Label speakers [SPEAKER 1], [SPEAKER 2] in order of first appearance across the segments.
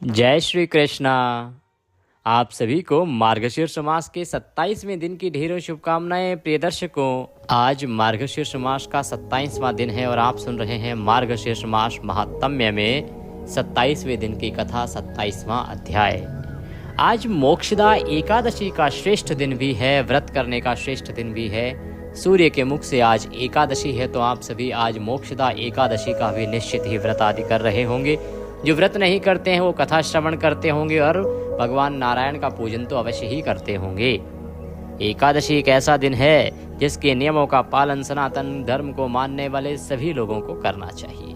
[SPEAKER 1] जय श्री कृष्णा। आप सभी को मार्गशीर्ष मास के 27वें दिन की ढेरों शुभकामनाएं। प्रिय दर्शकों, आज मार्गशीर्ष मास का 27वां दिन है और आप सुन रहे हैं मार्गशीर्ष मास महात्म्य में 27वें दिन की कथा, 27वां अध्याय। आज मोक्षदा एकादशी का श्रेष्ठ दिन भी है, व्रत करने का श्रेष्ठ दिन भी है। सूर्य के मुख से आज एकादशी है, तो आप सभी आज मोक्षदा एकादशी का भी निश्चित ही व्रत आदि कर रहे होंगे। जो व्रत नहीं करते हैं वो कथा श्रवण करते होंगे और भगवान नारायण का पूजन तो अवश्य ही करते होंगे। एकादशी एक ऐसा दिन है जिसके नियमों का पालन सनातन धर्म को मानने वाले सभी लोगों को करना चाहिए।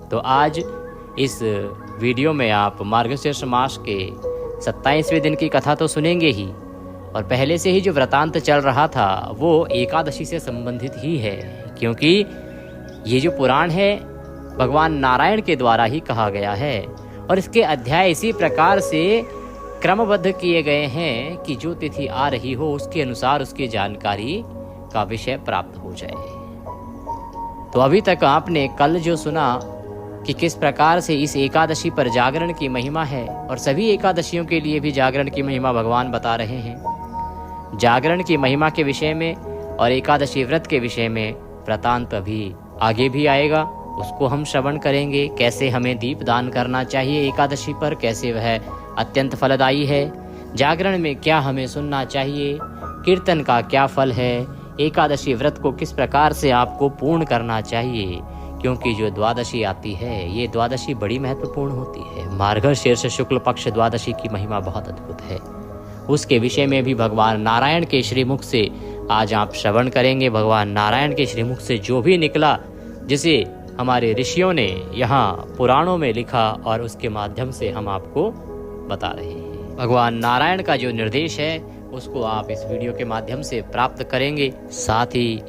[SPEAKER 1] तो आज इस वीडियो में आप मार्गशीर्ष मास के 27वें दिन की कथा तो सुनेंगे ही, और पहले से ही जो व्रतांत चल रहा था वो एकादशी से संबंधित ही है, क्योंकि ये जो पुराण है भगवान नारायण के द्वारा ही कहा गया है और इसके अध्याय इसी प्रकार से क्रमबद्ध किए गए हैं कि जो तिथि आ रही हो उसके अनुसार उसकी जानकारी का विषय प्राप्त हो जाए। तो अभी तक आपने कल जो सुना कि किस प्रकार से इस एकादशी पर जागरण की महिमा है, और सभी एकादशियों के लिए भी जागरण की महिमा भगवान बता रहे हैं। जागरण की महिमा के विषय में और एकादशी व्रत के विषय में वृतांत अभी आगे भी आएगा, उसको हम श्रवण करेंगे। कैसे हमें दीप दान करना चाहिए एकादशी पर, कैसे वह अत्यंत फलदायी है, जागरण में क्या हमें सुनना चाहिए, कीर्तन का क्या फल है, एकादशी व्रत को किस प्रकार से आपको पूर्ण करना चाहिए, क्योंकि जो द्वादशी आती है ये द्वादशी बड़ी महत्वपूर्ण होती है। मार्गशीर्ष शुक्ल पक्ष द्वादशी की महिमा बहुत अद्भुत है। उसके विषय में भी भगवान नारायण के श्रीमुख से आज आप श्रवण करेंगे। भगवान नारायण के श्रीमुख से जो भी निकला, जिसे हमारे ऋषियों ने यहाँ पुराणों में लिखा, और उसके माध्यम से हम आपको बता रहे हैं। भगवान नारायण का जो निर्देश है उसको आप इस वीडियो के माध्यम से प्राप्त करेंगे। साथ ही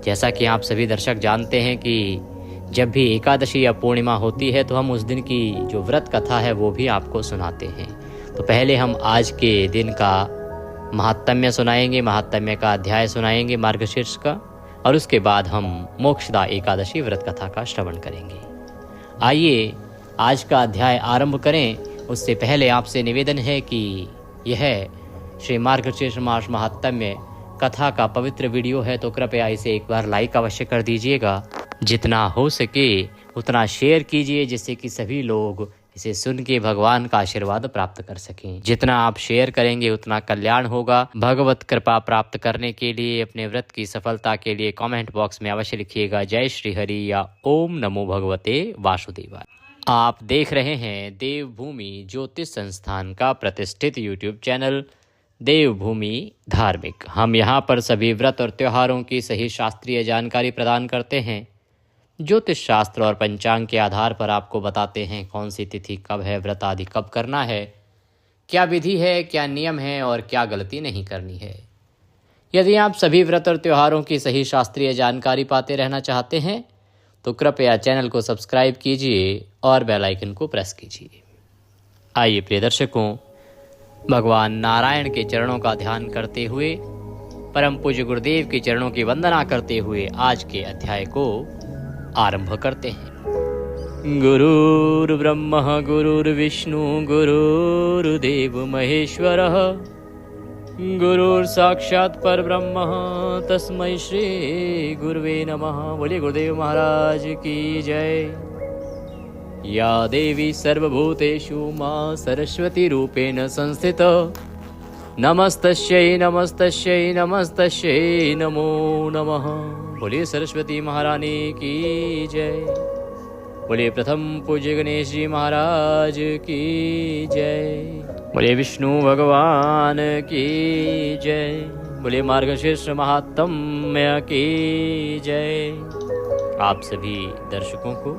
[SPEAKER 1] जैसा कि आप सभी दर्शक जानते हैं कि जब भी एकादशी या पूर्णिमा होती है तो हम उस दिन की जो व्रत कथा है वो भी आपको सुनाते हैं। तो पहले हम आज के दिन का महात्म्य सुनाएंगे, महात्म्य का अध्याय सुनाएंगे मार्गशीर्ष का, और उसके बाद हम मोक्षदा एकादशी व्रत कथा का श्रवण करेंगे। आइए आज का अध्याय आरंभ करें। उससे पहले आपसे निवेदन है कि यह श्री मार्गशीर्ष मास महात्म्य कथा का पवित्र वीडियो है, तो कृपया इसे एक बार लाइक अवश्य कर दीजिएगा। जितना हो सके उतना शेयर कीजिए, जिससे कि सभी लोग इसे सुन के भगवान का आशीर्वाद प्राप्त कर सकें। जितना आप शेयर करेंगे उतना कल्याण होगा। भगवत कृपा प्राप्त करने के लिए, अपने व्रत की सफलता के लिए कमेंट बॉक्स में अवश्य लिखिएगा जय श्री हरि या ओम नमो भगवते वासुदेवाय। आप देख रहे हैं देवभूमि ज्योतिष संस्थान का प्रतिष्ठित यूट्यूब चैनल देवभूमि धार्मिक। हम यहाँ पर सभी व्रत और त्योहारों की सही शास्त्रीय जानकारी प्रदान करते हैं। ज्योतिष शास्त्र और पंचांग के आधार पर आपको बताते हैं कौन सी तिथि कब है, व्रत आदि कब करना है, क्या विधि है, क्या नियम है और क्या गलती नहीं करनी है। यदि आप सभी व्रत और त्योहारों की सही शास्त्रीय जानकारी पाते रहना चाहते हैं तो कृपया चैनल को सब्सक्राइब कीजिए और बेल आइकन को प्रेस कीजिए। आइए प्रिय दर्शकों, भगवान नारायण के चरणों का ध्यान करते हुए, परम पूज्य गुरुदेव के चरणों की वंदना करते हुए आज के अध्याय को आरंभ करते हैं। गुरुर्ब्रह्मा गुरुर्विष्णु गुरुर्देव महेश्वरः, गुरुर्साक्षात् परब्रह्म तस्मै श्री गुरुवे नमः। बोलिए गुरुदेव महाराज की जय। या देवी सर्वभूतेषु मां सरस्वती रूपेण संस्थिता, नमस्तस्यै नमस्तस्यै नमस्तस्यै नमो नमः। बोलिए सरस्वती महारानी की जय। बोलिए प्रथम पूज्य गणेश जी महाराज की जय। बोलिए विष्णु भगवान की जय। बोलिए मार्गशीर्ष महात्म्य की जय। आप सभी दर्शकों को,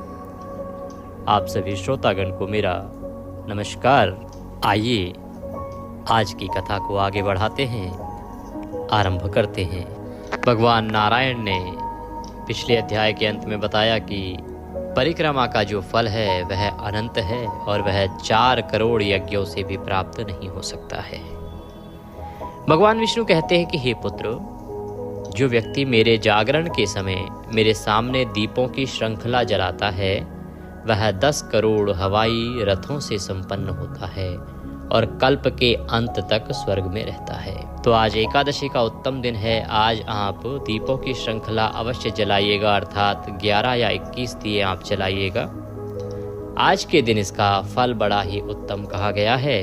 [SPEAKER 1] आप सभी श्रोतागण को मेरा नमस्कार। आइए आज की कथा को आगे बढ़ाते हैं, आरंभ करते हैं। भगवान नारायण ने पिछले अध्याय के अंत में बताया कि परिक्रमा का जो फल है वह अनंत है और वह 4 करोड़ यज्ञों से भी प्राप्त नहीं हो सकता है। भगवान विष्णु कहते हैं कि हे पुत्र, जो व्यक्ति मेरे जागरण के समय मेरे सामने दीपों की श्रृंखला जलाता है वह 10 करोड़ हवाई रथों से संपन्न होता है और कल्प के अंत तक स्वर्ग में रहता है। तो आज एकादशी का उत्तम दिन है। आज आप दीपों की श्रृंखला अवश्य जलाइएगा, अर्थात 11 या 21 दिए आप जलाइएगा। आज के दिन इसका फल बड़ा ही उत्तम कहा गया है।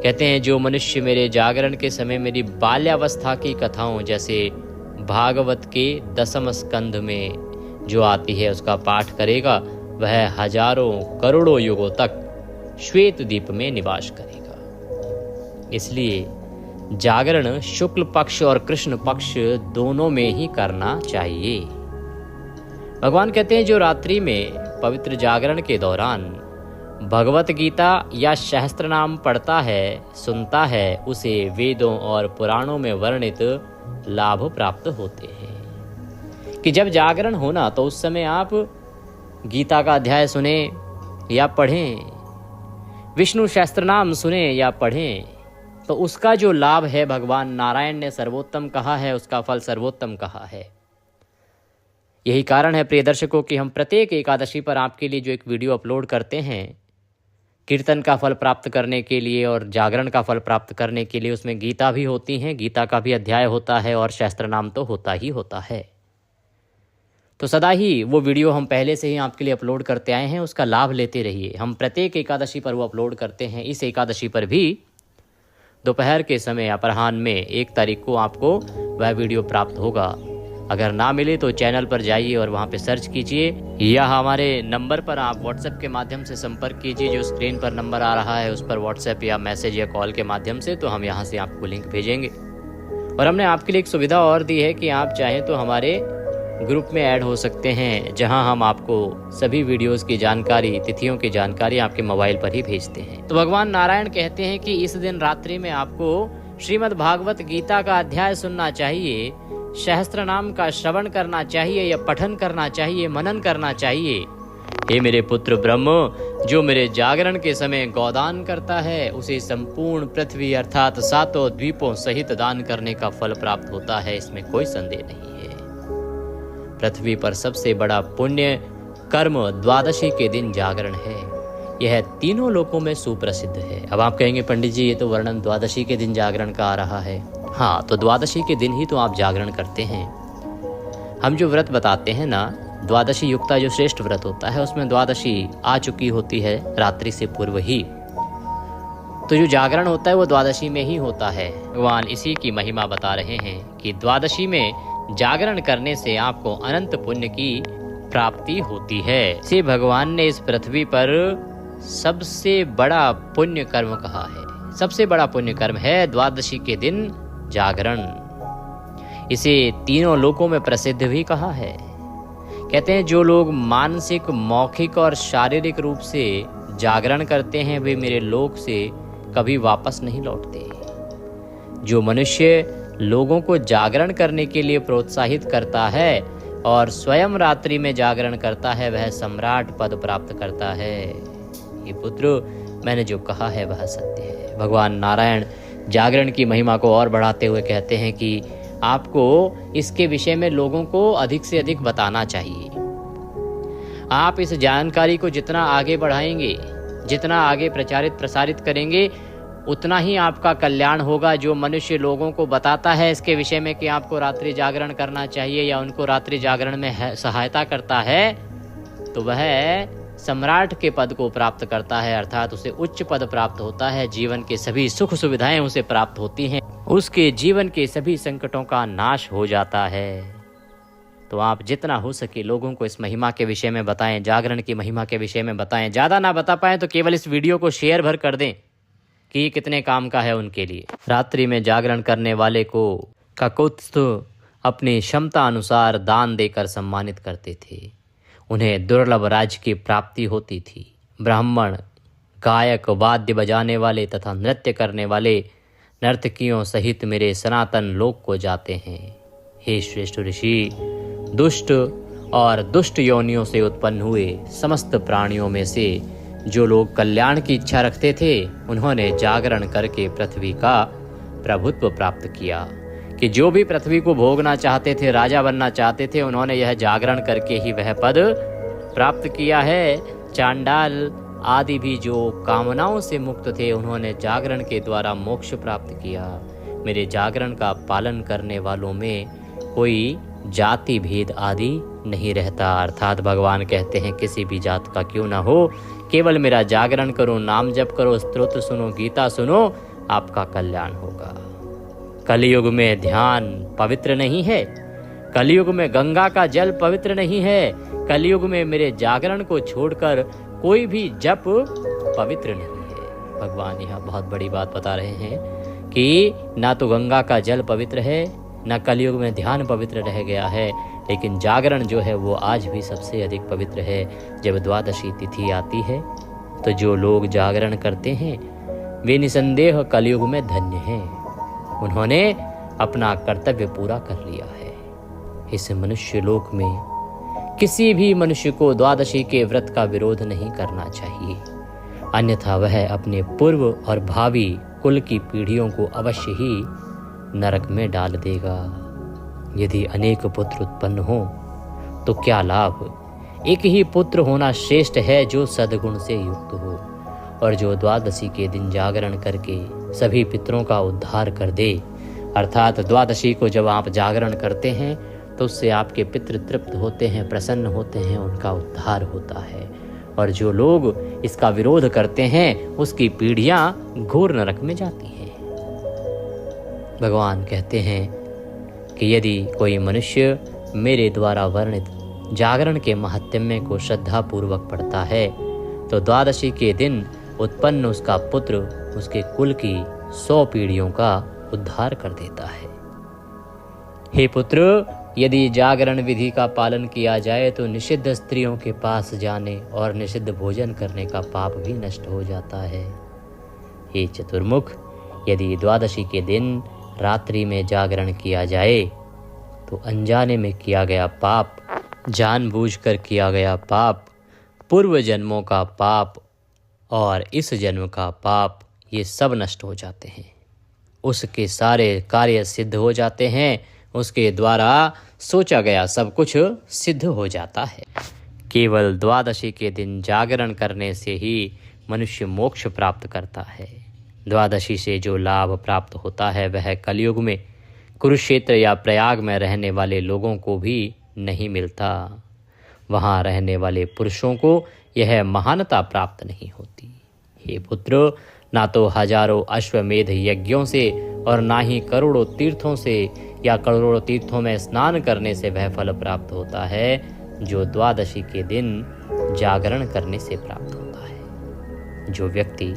[SPEAKER 1] कहते हैं जो मनुष्य मेरे जागरण के समय मेरी बाल्यावस्था की कथाओं जैसे भागवत के 10वें स्कंध में जो आती है उसका पाठ करेगा, वह हजारों करोड़ों युगों तक श्वेत द्वीप में निवास करेगा। इसलिए जागरण शुक्ल पक्ष और कृष्ण पक्ष दोनों में ही करना चाहिए। भगवान कहते हैं जो रात्रि में पवित्र जागरण के दौरान भगवत गीता या सहस्त्र नाम पढ़ता है, सुनता है, उसे वेदों और पुराणों में वर्णित लाभ प्राप्त होते हैं। कि जब जागरण होना तो उस समय आप गीता का अध्याय सुने या पढ़ें, विष्णु सहस्त्र नाम सुने या पढ़ें, तो उसका जो लाभ है भगवान नारायण ने सर्वोत्तम कहा है, उसका फल सर्वोत्तम कहा है। यही कारण है प्रिय दर्शकों कि हम प्रत्येक एकादशी पर आपके लिए जो एक वीडियो अपलोड करते हैं कीर्तन का फल प्राप्त करने के लिए और जागरण का फल प्राप्त करने के लिए, उसमें गीता भी होती हैं, गीता का भी अध्याय होता है और सहस्त्र नाम तो होता ही होता है। तो सदा ही वो वीडियो हम पहले से ही आपके लिए अपलोड करते आए हैं, उसका लाभ लेते रहिए। हम प्रत्येक एकादशी पर वो अपलोड करते हैं। इस एकादशी पर भी दोपहर के समय अपराह्न में 1 तारीख को आपको वह वीडियो प्राप्त होगा। अगर ना मिले तो चैनल पर जाइए और वहाँ पे सर्च कीजिए या हमारे नंबर पर आप व्हाट्सएप के माध्यम से संपर्क कीजिए। जो स्क्रीन पर नंबर आ रहा है उस पर व्हाट्सएप या मैसेज या कॉल के माध्यम से, तो हम यहाँ से आपको लिंक भेजेंगे। और हमने आपके लिए एक सुविधा और दी है कि आप चाहें तो हमारे ग्रुप में ऐड हो सकते हैं, जहां हम आपको सभी वीडियोस की जानकारी, तिथियों की जानकारी आपके मोबाइल पर ही भेजते हैं। तो भगवान नारायण कहते हैं कि इस दिन रात्रि में आपको श्रीमद् भागवत गीता का अध्याय सुनना चाहिए, सहस्त्र नाम का श्रवण करना चाहिए या पठन करना चाहिए, मनन करना चाहिए। हे मेरे पुत्र ब्रह्म, जो मेरे जागरण के समय गौदान करता है उसे संपूर्ण पृथ्वी अर्थात 7 द्वीपों सहित दान करने का फल प्राप्त होता है, इसमें कोई संदेह नहीं है। पृथ्वी पर सबसे बड़ा पुण्य कर्म द्वादशी के दिन जागरण है। यह तीनों लोकों में सुप्रसिद्ध है। अब आप कहेंगे पंडित जी ये तो वर्णन द्वादशी के दिन जागरण का आ रहा है। हाँ, तो द्वादशी के दिन ही तो आप जागरण करते हैं। हम जो व्रत बताते हैं ना, द्वादशी युक्ता जो श्रेष्ठ व्रत होता है उसमें द्वादशी आ चुकी होती है रात्रि से पूर्व ही। तो जो जागरण होता है वो द्वादशी में ही होता है। भगवान इसी की महिमा बता रहे हैं कि द्वादशी में जागरण करने से आपको अनंत पुण्य की प्राप्ति होती है। इसे भगवान ने इस पृथ्वी पर सबसे बड़ा पुण्य कर्म कहा है। सबसे बड़ा पुण्य कर्म है द्वादशी के दिन जागरण। इसे तीनों लोकों में प्रसिद्ध भी कहा है। कहते हैं जो लोग मानसिक, मौखिक और शारीरिक रूप से जागरण करते हैं वे मेरे लोक से कभी वापस नहीं लौटते। जो मनुष्य लोगों को जागरण करने के लिए प्रोत्साहित करता है और स्वयं रात्रि में जागरण करता है वह सम्राट पद प्राप्त करता है। ये पुत्र, मैंने जो कहा है वह सत्य है। भगवान नारायण जागरण की महिमा को और बढ़ाते हुए कहते हैं कि आपको इसके विषय में लोगों को अधिक से अधिक बताना चाहिए। आप इस जानकारी को जितना आगे बढ़ाएंगे, जितना आगे प्रसारित करेंगे, उतना ही आपका कल्याण होगा। जो मनुष्य लोगों को बताता है इसके विषय में कि आपको रात्रि जागरण करना चाहिए या उनको रात्रि जागरण में सहायता करता है, तो वह सम्राट के पद को प्राप्त करता है, अर्थात उसे उच्च पद प्राप्त होता है। जीवन के सभी सुख सुविधाएं उसे प्राप्त होती हैं, उसके जीवन के सभी संकटों का नाश हो जाता है। तो आप जितना हो सके लोगों को इस महिमा के विषय में बताएं, जागरण की महिमा के विषय में बताएं। ज़्यादा ना बता पाएं तो केवल इस वीडियो को शेयर भर कर दें कि ये कितने काम का है उनके लिए। रात्रि में जागरण करने वाले को काकुत्स्थ अपनी क्षमता अनुसार दान देकर सम्मानित करते थे। उन्हें दुर्लभ राज्य की प्राप्ति होती थी। ब्राह्मण, गायक, वाद्य बजाने वाले तथा नृत्य करने वाले नर्तकियों सहित मेरे सनातन लोक को जाते हैं। हे श्रेष्ठ ऋषि, दुष्ट और दुष्ट योनियों से उत्पन्न हुए समस्त प्राणियों में से जो लोग कल्याण की इच्छा रखते थे उन्होंने जागरण करके पृथ्वी का प्रभुत्व प्राप्त किया। कि जो भी पृथ्वी को भोगना चाहते थे, राजा बनना चाहते थे, उन्होंने यह जागरण करके ही वह पद प्राप्त किया है। चांडाल आदि भी जो कामनाओं से मुक्त थे, उन्होंने जागरण के द्वारा मोक्ष प्राप्त किया। मेरे जागरण का पालन करने वालों में कोई जाति भेद आदि नहीं रहता। अर्थात भगवान कहते हैं किसी भी जात का क्यों ना हो, केवल मेरा जागरण करो, नाम जप करो, स्तोत्र सुनो, गीता सुनो, आपका कल्याण होगा। कलयुग में ध्यान पवित्र नहीं है, कलयुग में गंगा का जल पवित्र नहीं है, कलयुग में मेरे जागरण को छोड़कर कोई भी जप पवित्र नहीं है। भगवान यहाँ बहुत बड़ी बात बता रहे हैं कि ना तो गंगा का जल पवित्र है, ना कलयुग में ध्यान पवित्र रह गया है, लेकिन जागरण जो है वो आज भी सबसे अधिक पवित्र है। जब द्वादशी तिथि आती है तो जो लोग जागरण करते हैं वे निसंदेह कलयुग में धन्य हैं। उन्होंने अपना कर्तव्य पूरा कर लिया है। इस मनुष्य लोक में किसी भी मनुष्य को द्वादशी के व्रत का विरोध नहीं करना चाहिए, अन्यथा वह अपने पूर्व और भावी कुल की पीढ़ियों को अवश्य ही नरक में डाल देगा। यदि अनेक पुत्र उत्पन्न हो तो क्या लाभ, एक ही पुत्र होना श्रेष्ठ है जो सद्गुण से युक्त हो और जो द्वादशी के दिन जागरण करके सभी पितरों का उद्धार कर दे। अर्थात द्वादशी को जब आप जागरण करते हैं तो उससे आपके पितृ तृप्त होते हैं, प्रसन्न होते हैं, उनका उद्धार होता है। और जो लोग इसका विरोध करते हैं उसकी पीढ़ियां घोर नरक में जाती हैं। भगवान कहते हैं कि यदि कोई मनुष्य मेरे द्वारा वर्णित जागरण के महात्म्य को श्रद्धा पूर्वक पढ़ता है तो द्वादशी के दिन उत्पन्न उसका पुत्र उसके कुल की 100 पीढ़ियों का उद्धार कर देता है। हे पुत्र, यदि जागरण विधि का पालन किया जाए तो निषिद्ध स्त्रियों के पास जाने और निषिद्ध भोजन करने का पाप भी नष्ट हो जाता है। हे चतुर्मुख, यदि द्वादशी के दिन रात्रि में जागरण किया जाए तो अनजाने में किया गया पाप, जानबूझकर किया गया पाप, पूर्व जन्मों का पाप और इस जन्म का पाप, ये सब नष्ट हो जाते हैं। उसके सारे कार्य सिद्ध हो जाते हैं, उसके द्वारा सोचा गया सब कुछ सिद्ध हो जाता है। केवल द्वादशी के दिन जागरण करने से ही मनुष्य मोक्ष प्राप्त करता है। द्वादशी से जो लाभ प्राप्त होता है वह कलयुग में कुरुक्षेत्र या प्रयाग में रहने वाले लोगों को भी नहीं मिलता। वहाँ रहने वाले पुरुषों को यह महानता प्राप्त नहीं होती। हे पुत्र, ना तो हजारों अश्वमेध यज्ञों से और ना ही करोड़ों तीर्थों से या करोड़ों तीर्थों में स्नान करने से वह फल प्राप्त होता है जो द्वादशी के दिन जागरण करने से प्राप्त होता है। जो व्यक्ति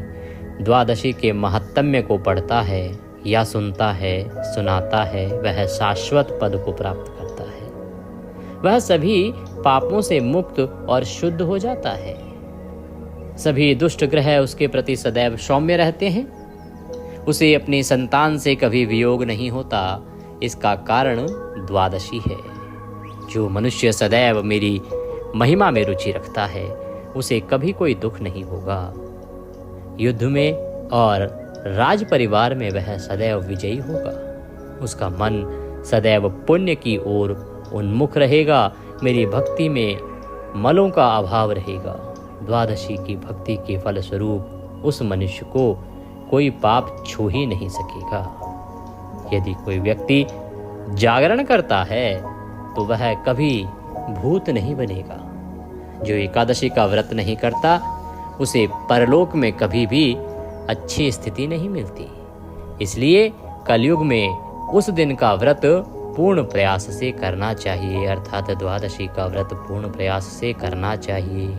[SPEAKER 1] द्वादशी के महात्म्य को पढ़ता है या सुनता है, सुनाता है, वह शाश्वत पद को प्राप्त करता है। वह सभी पापों से मुक्त और शुद्ध हो जाता है। सभी दुष्ट ग्रह उसके प्रति सदैव सौम्य रहते हैं। उसे अपनी संतान से कभी वियोग नहीं होता। इसका कारण द्वादशी है। जो मनुष्य सदैव मेरी महिमा में रुचि रखता है उसे कभी कोई दुख नहीं होगा। युद्ध में और राज परिवार में वह सदैव विजयी होगा। उसका मन सदैव पुण्य की ओर उन्मुख रहेगा। मेरी भक्ति में मलों का अभाव रहेगा। द्वादशी की भक्ति के फलस्वरूप उस मनुष्य को कोई पाप छू ही नहीं सकेगा। यदि कोई व्यक्ति जागरण करता है तो वह कभी भूत नहीं बनेगा। जो एकादशी का व्रत नहीं करता उसे परलोक में कभी भी अच्छी स्थिति नहीं मिलती। इसलिए कलयुग में उस दिन का व्रत पूर्ण प्रयास से करना चाहिए, अर्थात द्वादशी का व्रत पूर्ण प्रयास से करना चाहिए।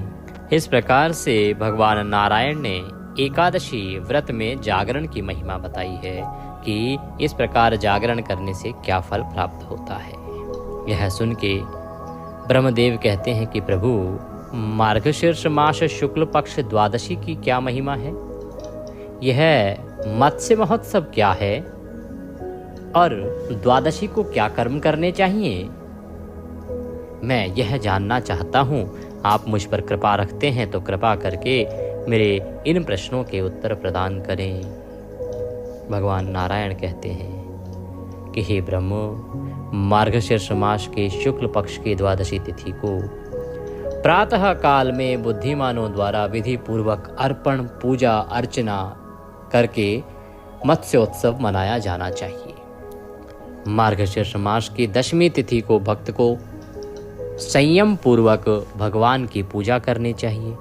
[SPEAKER 1] इस प्रकार से भगवान नारायण ने एकादशी व्रत में जागरण की महिमा बताई है कि इस प्रकार जागरण करने से क्या फल प्राप्त होता है। यह सुन के ब्रह्मदेव कहते हैं कि प्रभु, मार्गशीर्ष मास शुक्ल पक्ष द्वादशी की क्या महिमा है? यह मत्स्य महोत्सव क्या है और द्वादशी को क्या कर्म करने चाहिए? मैं यह जानना चाहता हूँ। आप मुझ पर कृपा रखते हैं तो कृपा करके मेरे इन प्रश्नों के उत्तर प्रदान करें। भगवान नारायण कहते हैं कि हे ब्रह्म, मार्गशीर्ष मास के शुक्ल पक्ष की द्वादशी तिथि को प्रातः काल में बुद्धिमानों द्वारा विधि पूर्वक अर्पण पूजा अर्चना करके मत्स्योत्सव मनाया जाना चाहिए। मार्गशीर्ष मास की 10वीं तिथि को भक्त को संयम पूर्वक भगवान की पूजा करनी चाहिए।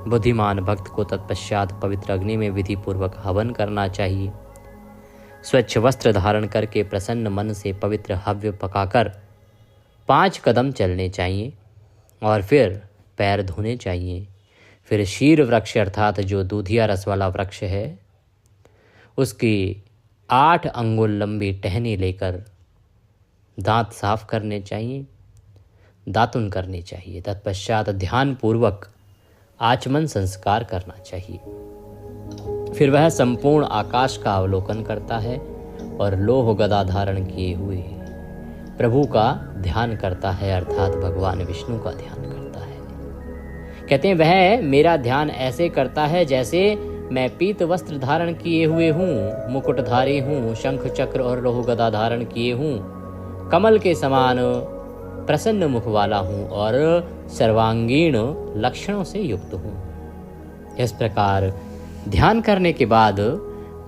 [SPEAKER 1] बुद्धिमान भक्त को तत्पश्चात पवित्र अग्नि में विधि पूर्वक हवन करना चाहिए। स्वच्छ वस्त्र धारण करके प्रसन्न मन से पवित्र हव्य पकाकर 5 कदम चलने चाहिए और फिर पैर धोने चाहिए। फिर शीर वृक्ष अर्थात जो दूधिया रस वाला वृक्ष है उसकी 8 अंगुल लंबी टहनी लेकर दांत साफ करने चाहिए, दातुन करनी चाहिए। तत्पश्चात ध्यान पूर्वक आचमन संस्कार करना चाहिए। फिर वह संपूर्ण आकाश का अवलोकन करता है और लोह गदा धारण किए हुए प्रभु का ध्यान करता है, अर्थात भगवान विष्णु का ध्यान करता है। कहते हैं वह मेरा ध्यान ऐसे करता है जैसे मैं पीत वस्त्र धारण किए हुए हूँ, मुकुटधारी हूँ, शंख चक्र और लोह गदा धारण किए हूँ, कमल के समान प्रसन्न मुख वाला हूँ और सर्वांगीण लक्षणों से युक्त हूँ। इस प्रकार ध्यान करने के बाद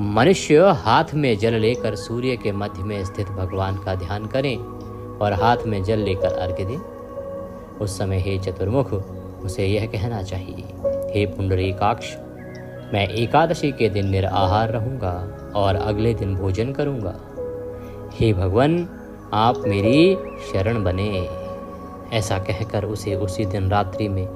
[SPEAKER 1] मनुष्य हाथ में जल लेकर सूर्य के मध्य में स्थित भगवान का ध्यान करें और हाथ में जल लेकर अर्घ्य दें। उस समय हे चतुर्मुख उसे यह कहना चाहिए, हे पुंडरीकाक्ष, मैं एकादशी के दिन निराहार रहूँगा और अगले दिन भोजन करूँगा। हे भगवान, आप मेरी शरण बने। ऐसा कहकर उसे उसी दिन रात्रि में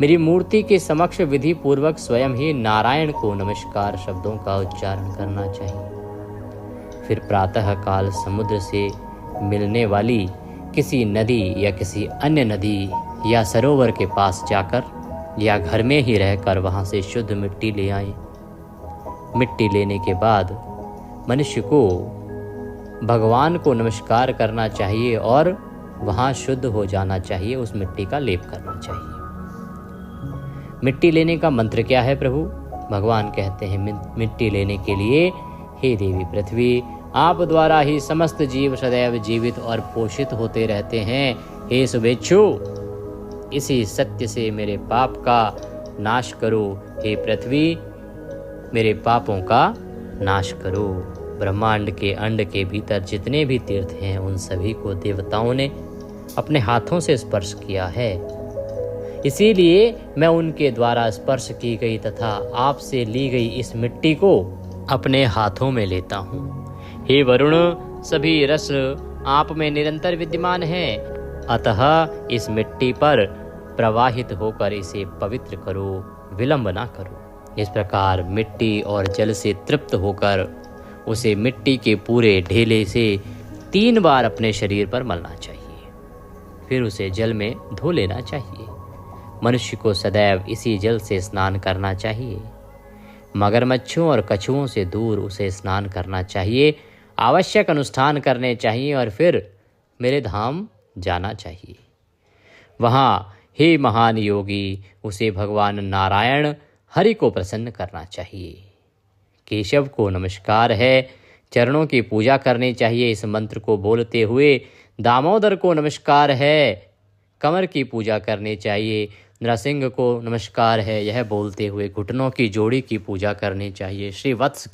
[SPEAKER 1] मेरी मूर्ति के समक्ष विधि पूर्वक स्वयं ही नारायण को नमस्कार शब्दों का उच्चारण करना चाहिए। फिर प्रातः काल समुद्र से मिलने वाली किसी नदी या किसी अन्य नदी या सरोवर के पास जाकर या घर में ही रहकर वहाँ से शुद्ध मिट्टी ले आए। मिट्टी लेने के बाद मनुष्य को भगवान को नमस्कार करना चाहिए और वहाँ शुद्ध हो जाना चाहिए, उस मिट्टी का लेप करना चाहिए। मिट्टी लेने का मंत्र क्या है प्रभु? भगवान कहते हैं मिट्टी लेने के लिए, हे देवी पृथ्वी, आप द्वारा ही समस्त जीव सदैव जीवित और पोषित होते रहते हैं। हे शुभेच्छु, इसी सत्य से मेरे पाप का नाश करो। हे पृथ्वी, मेरे पापों का नाश करो। ब्रह्मांड के अंड के भीतर जितने भी तीर्थ हैं उन सभी को देवताओं ने अपने हाथों से स्पर्श किया है, इसीलिए मैं उनके द्वारा स्पर्श की गई तथा आपसे ली गई इस मिट्टी को अपने हाथों में लेता हूँ। हे वरुण, सभी रस आप में निरंतर विद्यमान हैं, अतः इस मिट्टी पर प्रवाहित होकर इसे पवित्र करो, विलंब ना करो। इस प्रकार मिट्टी और जल से तृप्त होकर उसे मिट्टी के पूरे ढेले से 3 बार अपने शरीर पर मलना चाहिए। फिर उसे जल में धो लेना चाहिए। मनुष्य को सदैव इसी जल से स्नान करना चाहिए। मगरमच्छों और कछुओं से दूर उसे स्नान करना चाहिए, आवश्यक अनुष्ठान करने चाहिए और फिर मेरे धाम जाना चाहिए। वहाँ हे महान योगी, उसे भगवान नारायण हरि को प्रसन्न करना चाहिए। केशव को नमस्कार है, चरणों की पूजा करनी चाहिए इस मंत्र को बोलते हुए। दामोदर को नमस्कार है, कमर की पूजा करनी चाहिए। नरसिंह को नमस्कार है, यह बोलते हुए घुटनों की जोड़ी की पूजा करनी चाहिए। श्री वत्स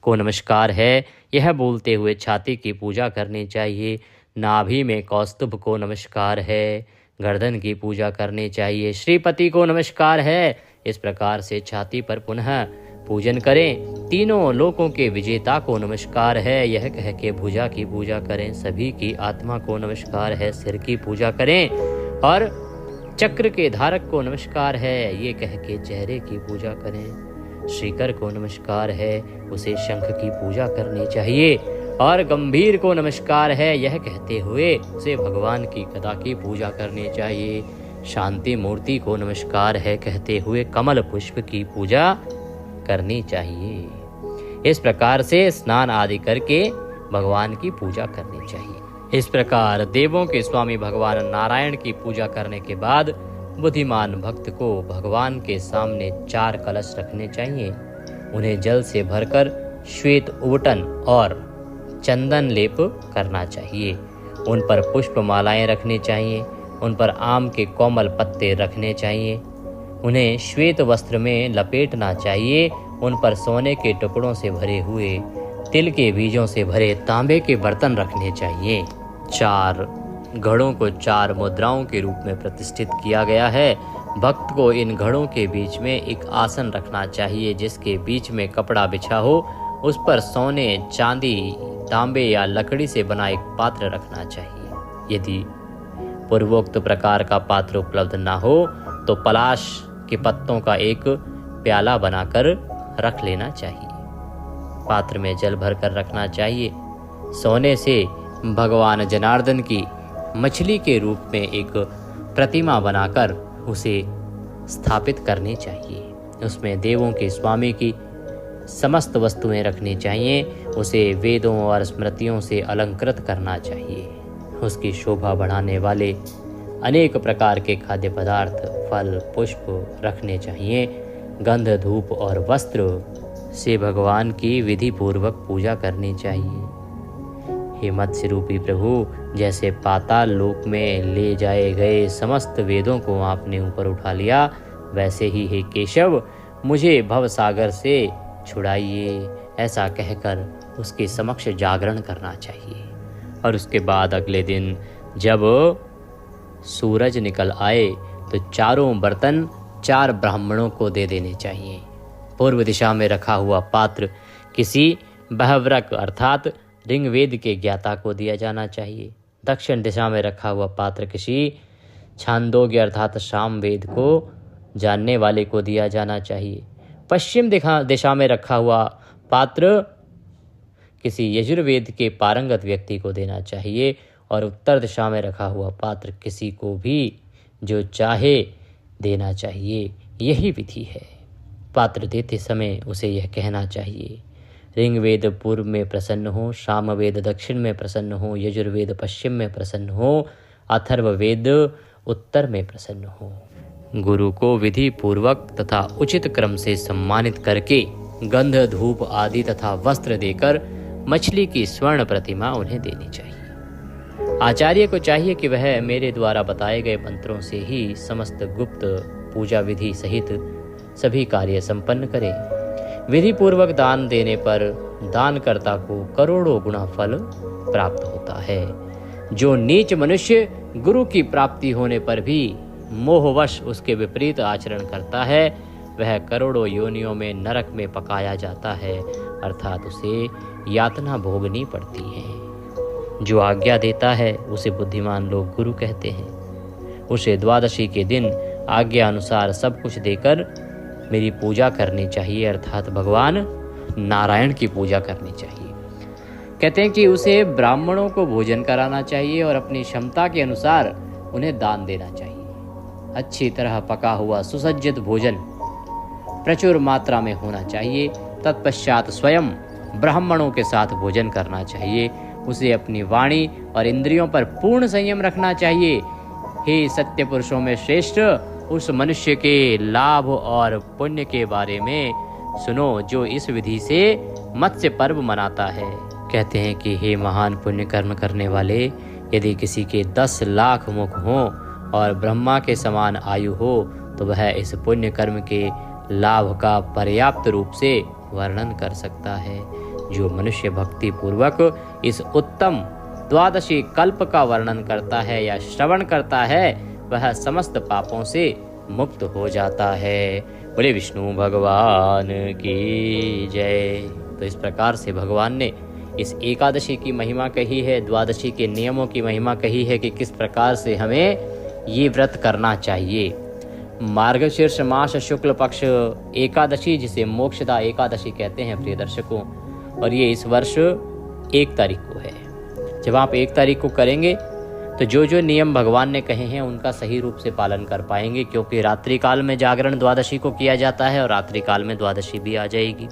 [SPEAKER 1] को नमस्कार है, यह बोलते हुए छाती की पूजा करनी चाहिए। नाभि में कौस्तुभ को नमस्कार है, गर्दन की पूजा करनी चाहिए। श्रीपति को नमस्कार है, इस प्रकार से छाती पर पुनः पूजन करें। तीनों लोकों के विजेता को नमस्कार है, यह कह के भुजा की पूजा करें। सभी की आत्मा को नमस्कार है, सिर की पूजा करें। और चक्र के धारक को नमस्कार है, ये कह के चेहरे की पूजा करें। श्रीकर को नमस्कार है, उसे शंख की पूजा करनी चाहिए। और गंभीर को नमस्कार है, यह कहते हुए उसे भगवान की गदा की पूजा करनी चाहिए। शांति मूर्ति को नमस्कार है, कहते हुए कमल पुष्प की पूजा करनी चाहिए। इस प्रकार से स्नान आदि करके भगवान की पूजा करनी चाहिए। इस प्रकार देवों के स्वामी भगवान नारायण की पूजा करने के बाद बुद्धिमान भक्त को भगवान के सामने 4 कलश रखने चाहिए। उन्हें जल से भरकर श्वेत उबटन और चंदन लेप करना चाहिए। उन पर पुष्प मालाएं रखनी चाहिए। उन पर आम के कोमल पत्ते रखने चाहिए। उन्हें श्वेत वस्त्र में लपेटना चाहिए। उन पर सोने के टुकड़ों से भरे हुए तिल के बीजों से भरे तांबे के बर्तन रखने चाहिए। 4 घड़ों को 4 मुद्राओं के रूप में प्रतिष्ठित किया गया है। भक्त को इन घड़ों के बीच में एक आसन रखना चाहिए, जिसके बीच में कपड़ा बिछा हो। उस पर सोने, चांदी, तांबे या लकड़ी से बना एक पात्र रखना चाहिए। यदि पूर्वोक्त प्रकार का पात्र उपलब्ध ना हो तो पलाश के पत्तों का एक प्याला बनाकर रख लेना चाहिए। पात्र में जल भरकर रखना चाहिए। सोने से भगवान जनार्दन की मछली के रूप में एक प्रतिमा बनाकर उसे स्थापित करनी चाहिए। उसमें देवों के स्वामी की समस्त वस्तुएं रखनी चाहिए। उसे वेदों और स्मृतियों से अलंकृत करना चाहिए। उसकी शोभा बढ़ाने वाले अनेक प्रकार के खाद्य पदार्थ, फल, पुष्प रखने चाहिए। गंध, धूप और वस्त्र से भगवान की विधि पूर्वक पूजा करनी चाहिए। हे मत्स्य रूपी प्रभु, जैसे पाताल लोक में ले जाए गए समस्त वेदों को आपने ऊपर उठा लिया, वैसे ही हे केशव मुझे भव सागर से छुड़ाइए, ऐसा कहकर उसके समक्ष जागरण करना चाहिए। और उसके बाद अगले दिन जब सूरज निकल आए तो चारों बर्तन 4 ब्राह्मणों को दे देने चाहिए। पूर्व दिशा में रखा हुआ पात्र किसी बहव्रक अर्थात ऋग्वेद के ज्ञाता को दिया जाना चाहिए। दक्षिण दिशा में रखा हुआ पात्र किसी छांदोग्य अर्थात सामवेद को जानने वाले को दिया जाना चाहिए। पश्चिम दिशा में रखा हुआ पात्र किसी यजुर्वेद के पारंगत व्यक्ति को देना चाहिए। और उत्तर दिशा में रखा हुआ पात्र किसी को भी जो चाहे देना चाहिए। यही विधि है। पात्र देते समय उसे यह कहना चाहिए, ऋग्वेद पूर्व में प्रसन्न हो, सामवेद दक्षिण में प्रसन्न हो, यजुर्वेद पश्चिम में प्रसन्न हो, अथर्ववेद उत्तर में प्रसन्न हो। गुरु को विधि पूर्वक तथा उचित क्रम से सम्मानित करके गंध, धूप आदि तथा वस्त्र देकर मछली की स्वर्ण प्रतिमा उन्हें देनी चाहिए। आचार्य को चाहिए कि वह मेरे द्वारा बताए गए मंत्रों से ही समस्त गुप्त पूजा विधि सहित सभी कार्य संपन्न करे। विधि पूर्वक दान देने पर दानकर्ता को करोड़ों गुना फल प्राप्त होता है। जो नीच मनुष्य गुरु की प्राप्ति होने पर भी मोहवश उसके विपरीत आचरण करता है, वह करोड़ों योनियों में नरक में पकाया जाता है, अर्थात उसे यातना भोगनी पड़ती है। जो आज्ञा देता है उसे बुद्धिमान लोग गुरु कहते हैं। उसे द्वादशी के दिन आज्ञा अनुसार सब कुछ देकर मेरी पूजा करनी चाहिए, अर्थात भगवान नारायण की पूजा करनी चाहिए। कहते हैं कि उसे ब्राह्मणों को भोजन कराना चाहिए और अपनी क्षमता के अनुसार उन्हें दान देना चाहिए। अच्छी तरह पका हुआ सुसज्जित भोजन प्रचुर मात्रा में होना चाहिए। तत्पश्चात स्वयं ब्राह्मणों के साथ भोजन करना चाहिए। उसे अपनी वाणी और इंद्रियों पर पूर्ण संयम रखना चाहिए। हे सत्य पुरुषों में श्रेष्ठ, उस मनुष्य के लाभ और पुण्य के बारे में सुनो जो इस विधि से मत्स्य पर्व मनाता है। कहते हैं कि हे महान पुण्य कर्म करने वाले, यदि किसी के 10 लाख मुख हों और ब्रह्मा के समान आयु हो तो वह इस पुण्य कर्म के लाभ का पर्याप्त रूप से वर्णन कर सकता है। जो मनुष्य भक्ति पूर्वक इस उत्तम द्वादशी कल्प का वर्णन करता है या श्रवण करता है, वह समस्त पापों से मुक्त हो जाता है। बोले विष्णु भगवान की जय। तो इस प्रकार से भगवान ने इस एकादशी की महिमा कही है, द्वादशी के नियमों की महिमा कही है कि किस प्रकार से हमें ये व्रत करना चाहिए। मार्गशीर्ष मास शुक्ल पक्ष एकादशी, जिसे मोक्षदा एकादशी कहते हैं प्रिय दर्शकों, और ये इस वर्ष 1 तारीख को है। जब आप 1 तारीख को करेंगे तो जो जो नियम भगवान ने कहे हैं उनका सही रूप से पालन कर पाएंगे, क्योंकि रात्रि काल में जागरण द्वादशी को किया जाता है और रात्रि काल में द्वादशी भी आ जाएगी।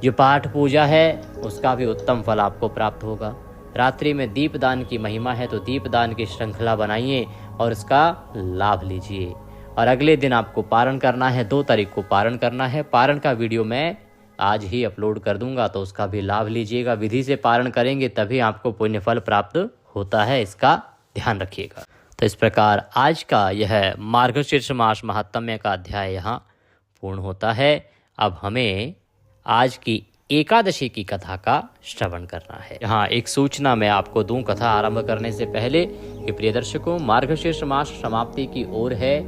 [SPEAKER 1] जो पाठ पूजा है उसका भी उत्तम फल आपको प्राप्त होगा। रात्रि में दीपदान की महिमा है, तो दीपदान की श्रृंखला बनाइए और इसका लाभ लीजिए। और अगले दिन आपको पारण करना है, 2 तारीख को पारण करना है। पारण का वीडियो मैं आज ही अपलोड कर दूंगा, तो उसका भी लाभ लीजिएगा। विधि से पारण करेंगे तभी आपको पुण्य फल प्राप्त होता है, इसका ध्यान रखिएगा। तो इस प्रकार आज का यह मार्गशीर्ष मास महात्म्य का अध्याय यहाँ पूर्ण होता है। अब हमें आज की एकादशी की कथा का श्रवण करना है। यहाँ एक सूचना मैं आपको दूं कथा आरंभ करने से पहले कि प्रिय दर्शकों, मार्गशीर्ष मास समाप्ति की ओर है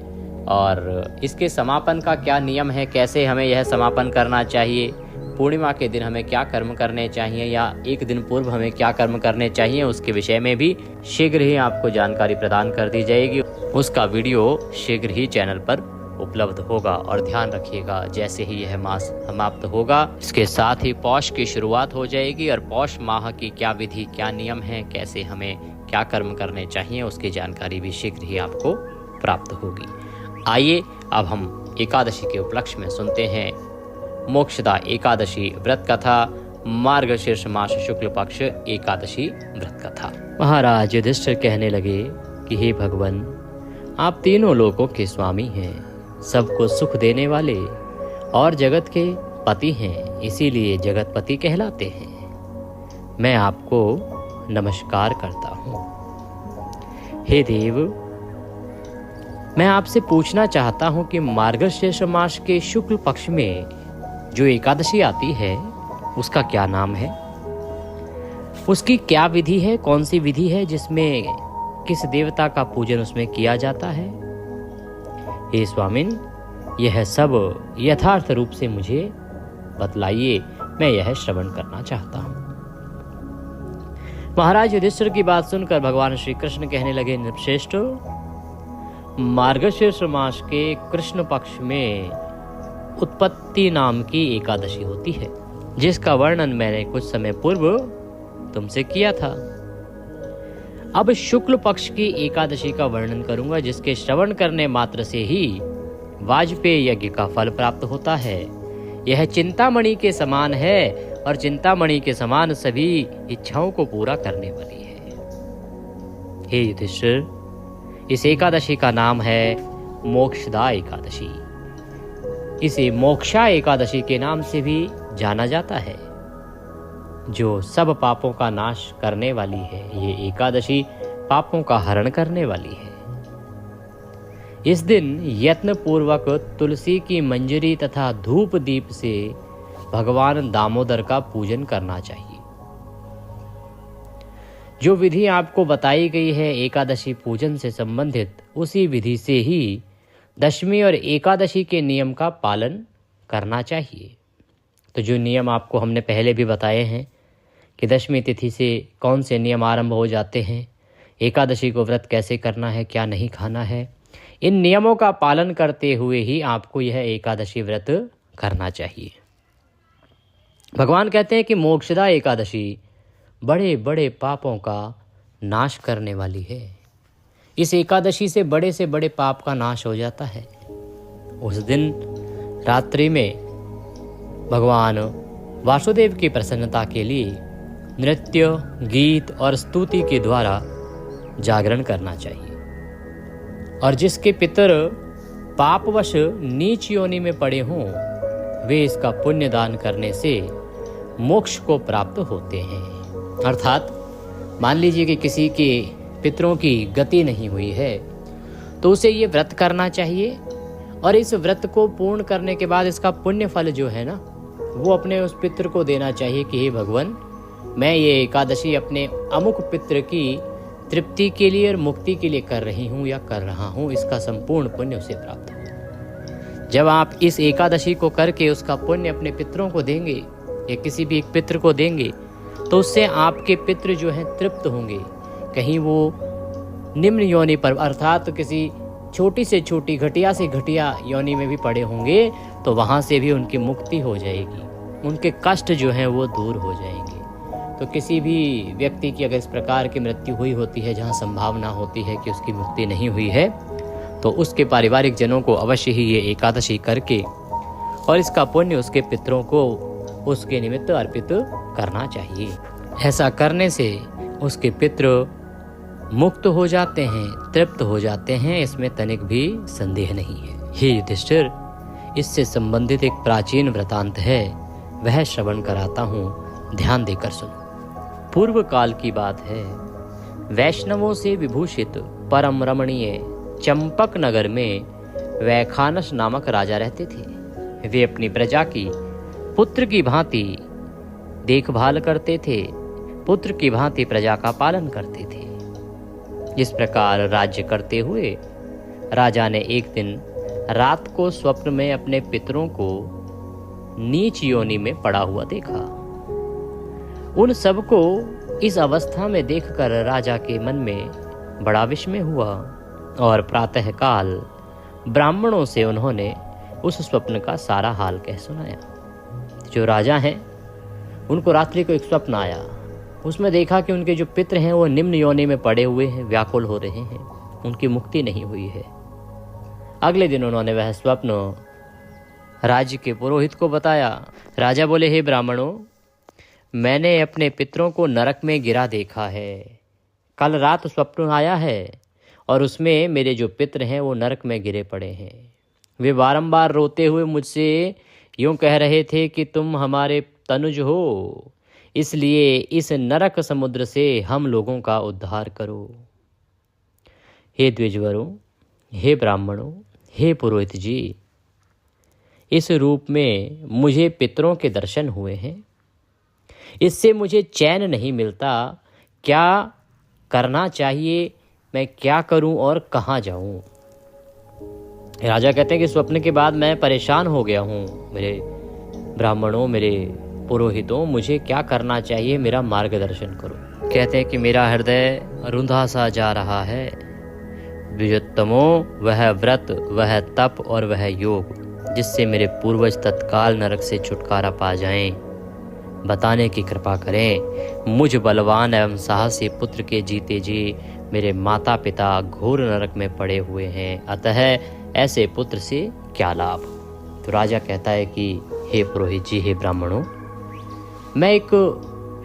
[SPEAKER 1] और इसके समापन का क्या नियम है, कैसे हमें यह समापन करना चाहिए, पूर्णिमा के दिन हमें क्या कर्म करने चाहिए या एक दिन पूर्व हमें क्या कर्म करने चाहिए, उसके विषय में भी शीघ्र ही आपको जानकारी प्रदान कर दी जाएगी। उसका वीडियो शीघ्र ही चैनल पर उपलब्ध होगा। और ध्यान रखिएगा, जैसे ही यह मास समाप्त होगा इसके साथ ही पौष की शुरुआत हो जाएगी और पौष माह की क्या विधि, क्या नियम है, कैसे हमें क्या कर्म करने चाहिए, उसकी जानकारी भी शीघ्र ही आपको प्राप्त होगी। आइए अब हम एकादशी के उपलक्ष्य में सुनते हैं मोक्षदा एकादशी व्रत कथा, मार्गशीर्ष मास शुक्ल पक्ष एकादशी व्रत कथा। महाराज युधिष्ठिर कहने लगे कि हे भगवान, आप तीनों लोकों के स्वामी हैं, सबको सुख देने वाले और जगत के पति हैं, इसीलिए जगतपति कहलाते हैं। मैं आपको नमस्कार करता हूँ। हे देव, मैं आपसे पूछना चाहता हूँ कि मार्गशीर्ष मास के शुक्ल पक्ष में जो एकादशी आती है उसका क्या नाम है, उसकी क्या विधि है, कौन सी विधि है जिसमें किस देवता का पूजन उसमें किया जाता है। हे स्वामिन, यह सब यथार्थ रूप से मुझे बतलाइए, मैं यह श्रवण करना चाहता हूँ। महाराज युधिष्ठिर की बात सुनकर भगवान श्री कृष्ण कहने लगे, नृपश्रेष्ठ, मार्गशीर्ष मास के कृष्ण पक्ष में उत्पत्ति नाम की एकादशी होती है, जिसका वर्णन मैंने कुछ समय पूर्व तुमसे किया था। अब शुक्ल पक्ष की एकादशी का वर्णन करूंगा, जिसके श्रवण करने मात्र से ही वाजपेय यज्ञ का फल प्राप्त होता है। यह चिंतामणि के समान है और चिंतामणि के समान सभी इच्छाओं को पूरा करने वाली है। हे युधिष्ठिर, इस एकादशी का नाम है मोक्षदा एकादशी। इसे मोक्षा एकादशी के नाम से भी जाना जाता है, जो सब पापों का नाश करने वाली है। ये एकादशी पापों का हरण करने वाली है। इस दिन यत्न पूर्वक तुलसी की मंजरी तथा धूप दीप से भगवान दामोदर का पूजन करना चाहिए। जो विधि आपको बताई गई है एकादशी पूजन से संबंधित, उसी विधि से ही दशमी और एकादशी के नियम का पालन करना चाहिए। तो जो नियम आपको हमने पहले भी बताए हैं कि दशमी तिथि से कौन से नियम आरंभ हो जाते हैं, एकादशी को व्रत कैसे करना है, क्या नहीं खाना है, इन नियमों का पालन करते हुए ही आपको यह एकादशी व्रत करना चाहिए। भगवान कहते हैं कि मोक्षदा एकादशी बड़े बड़े पापों का नाश करने वाली है। इस एकादशी से बड़े पाप का नाश हो जाता है। उस दिन रात्रि में भगवान वासुदेव की प्रसन्नता के लिए नृत्य, गीत और स्तुति के द्वारा जागरण करना चाहिए। और जिसके पितर पापवश नीच योनि में पड़े हों, वे इसका पुण्य दान करने से मोक्ष को प्राप्त होते हैं। अर्थात मान लीजिए कि किसी के पितरों की गति नहीं हुई है, तो उसे ये व्रत करना चाहिए और इस व्रत को पूर्ण करने के बाद इसका पुण्य फल जो है ना, वो अपने उस पितृ को देना चाहिए कि हे भगवान, मैं ये एकादशी अपने अमुक पितृ की तृप्ति के लिए और मुक्ति के लिए कर रही हूँ या कर रहा हूँ, इसका संपूर्ण पुण्य उसे प्राप्त हो। जब आप इस एकादशी को करके उसका पुण्य अपने पितरों को देंगे या किसी भी एक पितृ को देंगे, तो उससे आपके पितृ जो हैं तृप्त होंगे। कहीं वो निम्न योनि पर अर्थात किसी छोटी से छोटी, घटिया से घटिया योनि में भी पड़े होंगे, तो वहाँ से भी उनकी मुक्ति हो जाएगी, उनके कष्ट जो हैं वो दूर हो जाएंगे। तो किसी भी व्यक्ति की अगर इस प्रकार की मृत्यु हुई होती है जहाँ संभावना होती है कि उसकी मुक्ति नहीं हुई है, तो उसके पारिवारिक जनों को अवश्य ही ये एकादशी करके और इसका पुण्य उसके पितरों को उसके निमित्त अर्पित करना चाहिए। ऐसा करने से उसके पितृ मुक्त हो जाते हैं, तृप्त हो जाते हैं, इसमें तनिक भी संदेह नहीं है। हे युधिष्ठिर, इससे संबंधित एक प्राचीन वृतांत है, वह श्रवण कराता हूँ, ध्यान देकर सुनो। पूर्व काल की बात है, वैष्णवों से विभूषित परम रमणीय चंपक नगर में वैखानस नामक राजा रहते थे। वे अपनी प्रजा की पुत्र की भांति देखभाल करते थे, पुत्र की भांति प्रजा का पालन करते थे। इस प्रकार राज्य करते हुए राजा ने एक दिन रात को स्वप्न में अपने पितरों को नीच योनि में पड़ा हुआ देखा। उन सबको इस अवस्था में देखकर राजा के मन में बड़ा विस्मय हुआ और प्रातःकाल ब्राह्मणों से उन्होंने उस स्वप्न का सारा हाल कह सुनाया। जो राजा हैं उनको रात्रि को एक स्वप्न आया। उसमें देखा कि उनके जो पितर हैं वो निम्न योनि में पड़े हुए हैं, व्याकुल हो रहे हैं, उनकी मुक्ति नहीं हुई है। अगले दिन उन्होंने वह स्वप्न राज्य के पुरोहित को बताया। राजा बोले, हे ब्राह्मणों, मैंने अपने पितरों को नरक में गिरा देखा है। कल रात स्वप्न आया है और उसमें मेरे जो पितर हैं वो नरक में गिरे पड़े हैं। वे बारंबार रोते हुए मुझसे यूं कह रहे थे कि तुम हमारे तनुज हो, इसलिए इस नरक समुद्र से हम लोगों का उद्धार करो। हे द्विजवरों, हे ब्राह्मणों, हे पुरोहित जी, इस रूप में मुझे पितरों के दर्शन हुए हैं। इससे मुझे चैन नहीं मिलता। क्या करना चाहिए, मैं क्या करूं और कहाँ जाऊं? राजा कहते हैं कि स्वप्न के बाद मैं परेशान हो गया हूं। मेरे ब्राह्मणों, मेरे पुरोहितों, मुझे क्या करना चाहिए, मेरा मार्गदर्शन करो। कहते हैं कि मेरा हृदय रुंधा सा जा रहा है। द्विजोत्तमो, वह व्रत, वह तप और वह योग जिससे मेरे पूर्वज तत्काल नरक से छुटकारा पा जाएं, बताने की कृपा करें। मुझ बलवान एवं साहसी पुत्र के जीते जी मेरे माता पिता घोर नरक में पड़े हुए हैं, अतः ऐसे पुत्र से क्या लाभ। तो राजा कहता है कि हे पुरोहित जी, हे ब्राह्मणों, मैं एक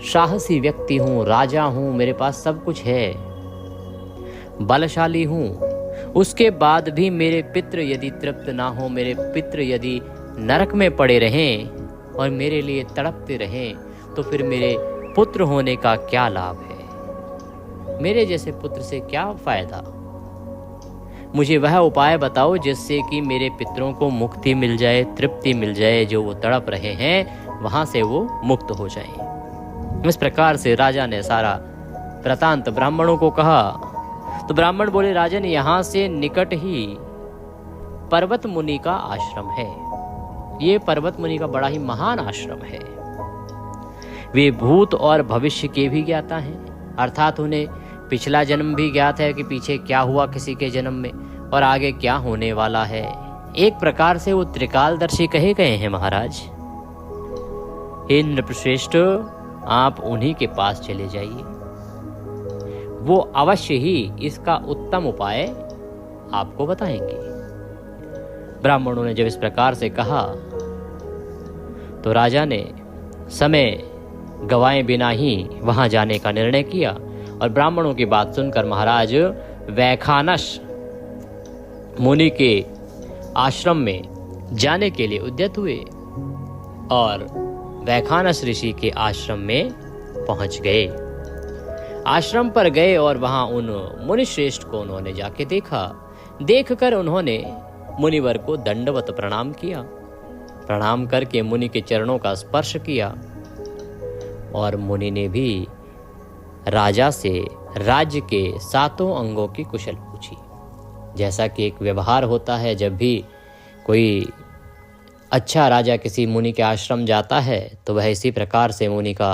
[SPEAKER 1] साहसी व्यक्ति हूँ, राजा हूँ, मेरे पास सब कुछ है, बलशाली हूँ। उसके बाद भी मेरे पितृ यदि तृप्त ना हो, मेरे पितृ यदि नरक में पड़े रहें और मेरे लिए तड़पते रहें, तो फिर मेरे पुत्र होने का क्या लाभ है? मेरे जैसे पुत्र से क्या फायदा? मुझे वह उपाय बताओ जिससे कि मेरे पितरों को मुक्ति मिल जाए, तृप्ति मिल जाए, जो वो तड़प रहे हैं वहां से वो मुक्त हो जाएं। इस प्रकार से राजा ने सारा वृतांत ब्राह्मणों को कहा। तो ब्राह्मण बोले, राजन, यहाँ से निकट ही पर्वत मुनि का आश्रम है। ये पर्वत मुनि का बड़ा ही महान आश्रम है। वे भूत और भविष्य के भी ज्ञाता हैं, अर्थात उन्हें पिछला जन्म भी ज्ञात है कि पीछे क्या हुआ किसी के जन्म में और आगे क्या होने वाला है। एक प्रकार से वो त्रिकालदर्शी कहे गए हैं महाराज। हे नृपश्रेष्ठ, आप उन्हीं के पास चले जाइए, वो अवश्य ही इसका उत्तम उपाय आपको बताएंगे। ब्राह्मणों ने जब इस प्रकार से कहा तो राजा ने समय गवाए बिना ही वहां जाने का निर्णय किया और ब्राह्मणों की बात सुनकर महाराज वैखानस मुनि के आश्रम में जाने के लिए उद्यत हुए और वैखानस ऋषि के आश्रम में पहुंच गए। आश्रम पर गए और वहां उन मुनिश्रेष्ठ को उन्होंने जाके देखा। देखकर उन्होंने मुनिवर को दंडवत प्रणाम किया। प्रणाम करके मुनि के चरणों का स्पर्श किया और मुनि ने भी राजा से राज्य के 7 अंगों की कुशल पूछी। जैसा कि एक व्यवहार होता है, जब भी कोई अच्छा राजा किसी मुनि के आश्रम जाता है तो वह इसी प्रकार से मुनि का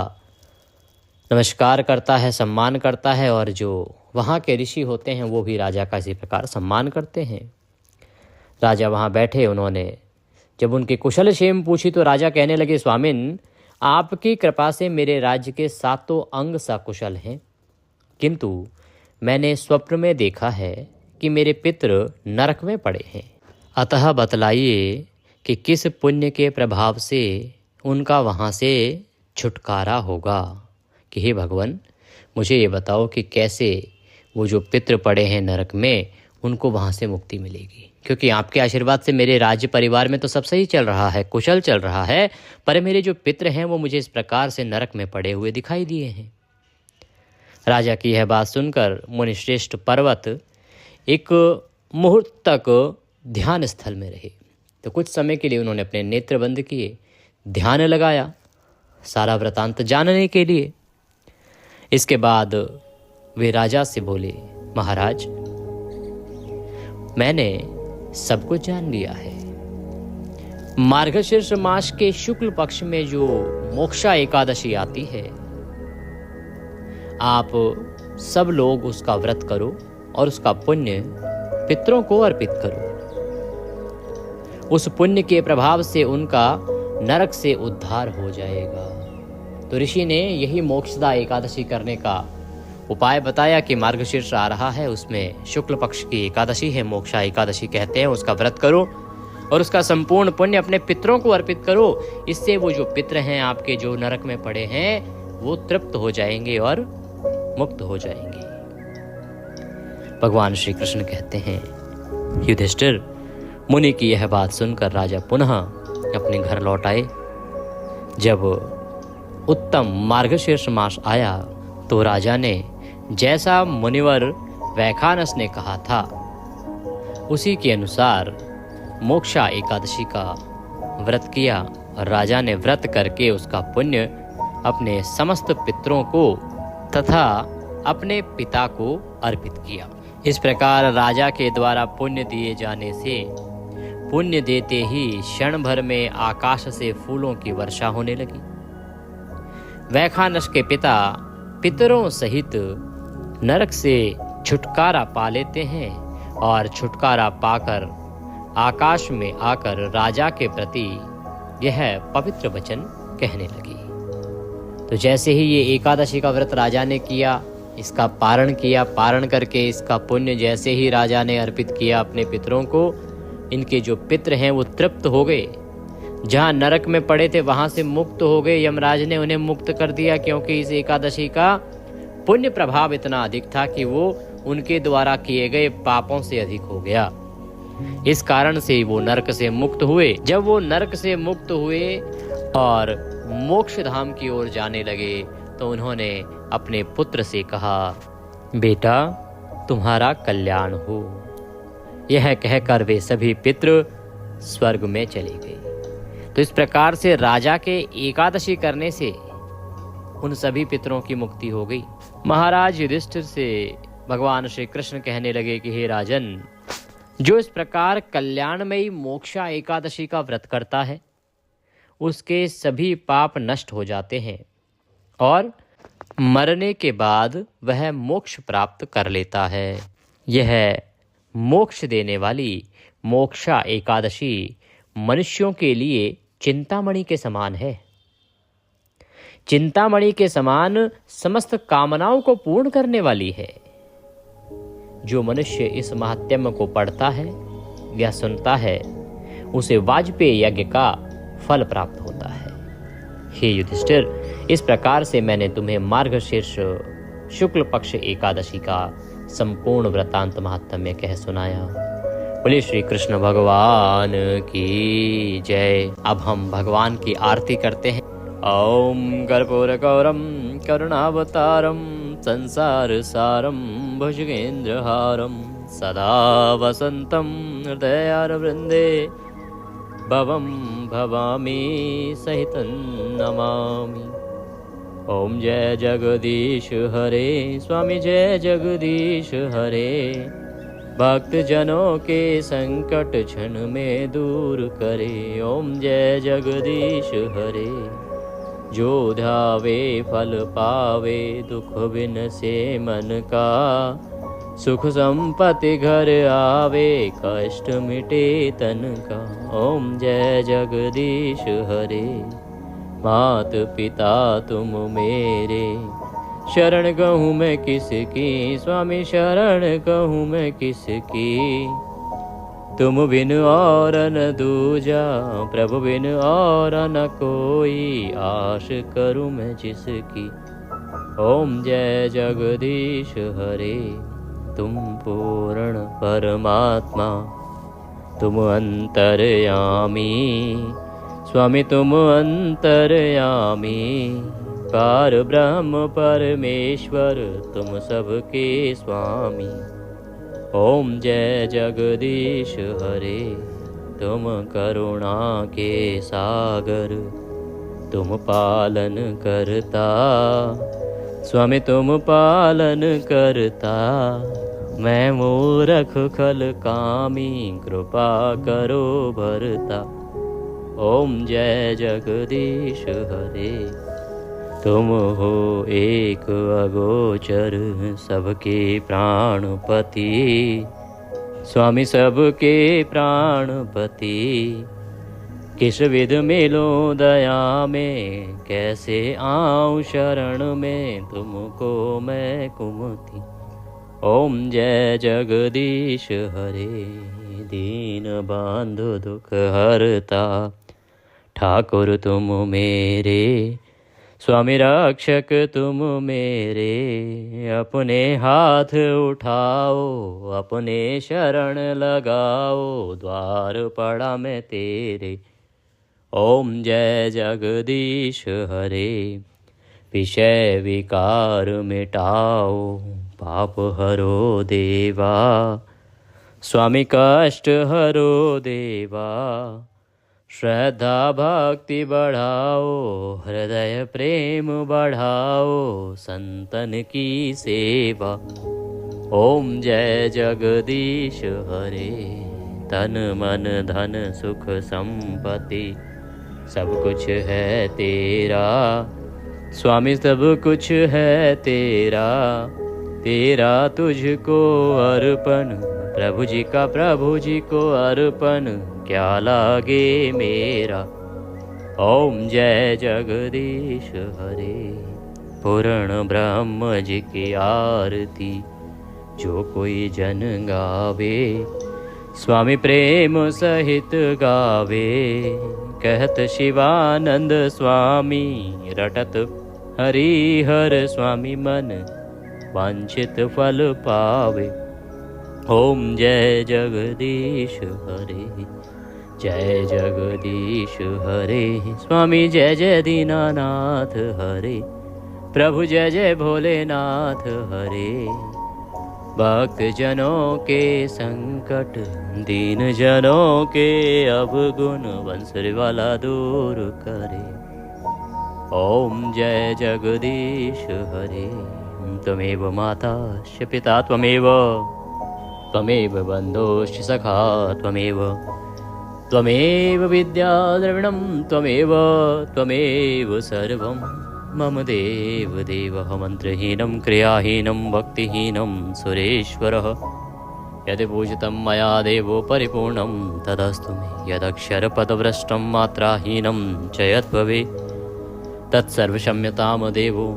[SPEAKER 1] नमस्कार करता है, सम्मान करता है, और जो वहाँ के ऋषि होते हैं वो भी राजा का इसी प्रकार सम्मान करते हैं। राजा वहाँ बैठे, उन्होंने जब उनकी कुशल क्षेम पूछी तो राजा कहने लगे, स्वामिन, आपकी कृपा से मेरे राज्य के 7 अंग सकुशल हैं, किंतु मैंने स्वप्न में देखा है कि मेरे पितृ नरक में पड़े हैं। अतः बतलाइए कि किस पुण्य के प्रभाव से उनका वहाँ से छुटकारा होगा। कि हे भगवान, मुझे ये बताओ कि कैसे वो जो पितृ पड़े हैं नरक में, उनको वहाँ से मुक्ति मिलेगी। क्योंकि आपके आशीर्वाद से मेरे राज्य परिवार में तो सब सही चल रहा है, कुशल चल रहा है, पर मेरे जो पितृ हैं वो मुझे इस प्रकार से नरक में पड़े हुए दिखाई दिए हैं। राजा की यह बात सुनकर मुनिश्रेष्ठ पर्वत एक मुहूर्त तक ध्यान स्थल में रहे। तो कुछ समय के लिए उन्होंने अपने नेत्र बंद किए, ध्यान लगाया सारा वृतांत जानने के लिए। इसके बाद वे राजा से बोले, महाराज, मैंने सब कुछ जान लिया है। मार्गशीर्ष मास के शुक्ल पक्ष में जो मोक्षा एकादशी आती है, आप सब लोग उसका व्रत करो और उसका पुण्य पितरों को अर्पित करो। उस पुण्य के प्रभाव से उनका नरक से उद्धार हो जाएगा। तो ऋषि ने यही मोक्षदा एकादशी करने का उपाय बताया कि मार्गशीर्ष आ रहा है, उसमें शुक्ल पक्ष की एकादशी है, मोक्षा एकादशी कहते हैं, उसका व्रत करो और उसका संपूर्ण पुण्य अपने पितरों को अर्पित करो। इससे वो जो पितर हैं आपके, जो नरक में पड़े हैं, वो तृप्त हो जाएंगे और मुक्त हो जाएंगे। भगवान श्री कृष्ण कहते हैं, युधिष्ठिर, मुनि की यह बात सुनकर राजा पुनः अपने घर लौट आए। जब उत्तम मार्गशीर्ष मास आया तो राजा ने जैसा मुनिवर वैखानस ने कहा था उसी के अनुसार मोक्षा एकादशी का व्रत किया और राजा ने व्रत करके उसका पुण्य अपने समस्त पितरों को तथा अपने पिता को अर्पित किया। इस प्रकार राजा के द्वारा पुण्य दिए जाने से पुण्य देते ही क्षण भर में आकाश से फूलों की वर्षा होने लगी। वैखानस के पिता पितरों सहित नरक से छुटकारा पा लेते हैं और छुटकारा पाकर आकाश में आकर राजा के प्रति यह पवित्र वचन कहने लगी। तो जैसे ही ये एकादशी का व्रत राजा ने किया, इसका पारण किया, पारण करके इसका पुण्य जैसे ही राजा ने अर्पित किया अपने पितरों को, इनके जो पितर हैं वो तृप्त हो गए। जहाँ नरक में पड़े थे वहां से मुक्त हो गए। यमराज ने उन्हें मुक्त कर दिया, क्योंकि इस एकादशी का पुण्य प्रभाव इतना अधिक था कि वो उनके द्वारा किए गए पापों से अधिक हो गया। इस कारण से वो नरक से मुक्त हुए। जब वो नरक से मुक्त हुए और मोक्ष धाम की ओर जाने लगे तो उन्होंने अपने पुत्र से कहा, बेटा, तुम्हारा कल्याण हो। यह कहकर वे सभी पितृ स्वर्ग में चले गए। तो इस प्रकार से राजा के एकादशी करने से उन सभी पितरों की मुक्ति हो गई। महाराज युधिष्ठिर से भगवान श्री कृष्ण कहने लगे कि हे राजन, जो इस प्रकार कल्याणमयी मोक्षा एकादशी का व्रत करता है उसके सभी पाप नष्ट हो जाते हैं और मरने के बाद वह मोक्ष प्राप्त कर लेता है। यह मोक्ष देने वाली मोक्षा एकादशी मनुष्यों के लिए चिंतामणि के समान है। चिंतामणि के समान समस्त कामनाओं को पूर्ण करने वाली है। जो मनुष्य इस महात्म्य को पढ़ता है या सुनता है उसे वाजपेय यज्ञ का फल प्राप्त होता है। हे युधिष्ठिर, इस प्रकार से मैंने तुम्हें मार्गशीर्ष शुक्ल पक्ष एकादशी का संपूर्ण वृतांत महात्म्य कह सुनाया। बोले श्री कृष्ण भगवान की जय। अब हम भगवान की आरती करते हैं। ओम कर्पूरगौरम करुणावतारम संसार सारम भुजगेन्द्रहारम सदा वसंतम हृदयारविंदे भवम भवामी सहितं नमामि। ओम जय जगदीश हरे, स्वामी जय जगदीश हरे। भक्त जनों के संकट क्षण में दूर करे। ओम जय जगदीश हरे। जो ध्यावे फल पावे, दुख बिन से मन का। सुख संपत्ति घर आवे, कष्ट मिटे तन का। ओम जय जगदीश हरे। मात पिता तुम मेरे, शरण कहूँ मैं किसकी। स्वामी शरण कहूँ मैं किसकी। तुम बिन और न दूजा, प्रभु बिन और न कोई। आश करूँ मैं जिसकी। ओम जय जगदीश हरे। तुम पूर्ण परमात्मा, तुम अंतर्यामी। स्वामी तुम अंतर्यामी। पार ब्रह्म परमेश्वर तुम सबके स्वामी। ओम जय जगदीश हरे, तुम करुणा के सागर, तुम पालन करता स्वामी, तुम पालन करता। मैं मूर्ख खल कामी, कृपा करो भरता। ओम जय जगदीश हरे, तुम हो एक अगोचर, सबके प्राणपति स्वामी, सबके प्राणपति। किस विध मिलूं दया में, कैसे आऊं शरण में, तुमको मैं कुमति। ओम जय जगदीश हरे, दीन बांधो दुख हरता। ठाकुर तुम मेरे स्वामी, रक्षक तुम मेरे। अपने हाथ उठाओ, अपने शरण लगाओ, द्वार पड़ा मैं तेरे। ओम जय जगदीश हरे, विषय विकार मिटाओ, पाप हरो देवा स्वामी, कष्ट हरो देवा। श्रद्धा भक्ति बढ़ाओ, हृदय प्रेम बढ़ाओ, संतन की सेवा। ओम जय जगदीश हरे, तन मन धन सुख संपत्ति सब कुछ है तेरा स्वामी, सब कुछ है तेरा। तेरा तुझको अर्पण, प्रभु जी का प्रभु जी को अर्पण, क्या लागे मेरा। ओम जय जगदीश हरे, पूर्ण ब्रह्म जी की आरती जो कोई जन गावे, स्वामी प्रेम सहित गावे। कहत शिवानंद स्वामी, रटत हरिहर स्वामी, मन वांछित फल पावे। ओम जय जगदीश हरे, जय जगदीश हरे स्वामी, जय जय दीनानाथ हरे, प्रभु जय जय भोलेनाथ हरे। भक्त जनों के संकट, दीन जनों के अवगुण, बंसुरी वाला दूर करे। ओम जय जगदीश हरे, त्वमेव माता च पिता त्वमेव, त्वमेव बन्धुश्च सखा त्वमेव, त्वमेव विद्या द्रविणं त्वमेव, त्वमेव सर्वं मम देव देवः। मन्त्रहीनं क्रियाहीनं भक्तिहीनं सुरेश्वरः, यदि पूजितं मया देवो परिपूर्णं तदस्तु मे। यदक्षरपदभ्रष्टं मात्राहीनं च यद्भवेत् तत्सर्वक्षम्यतां देवो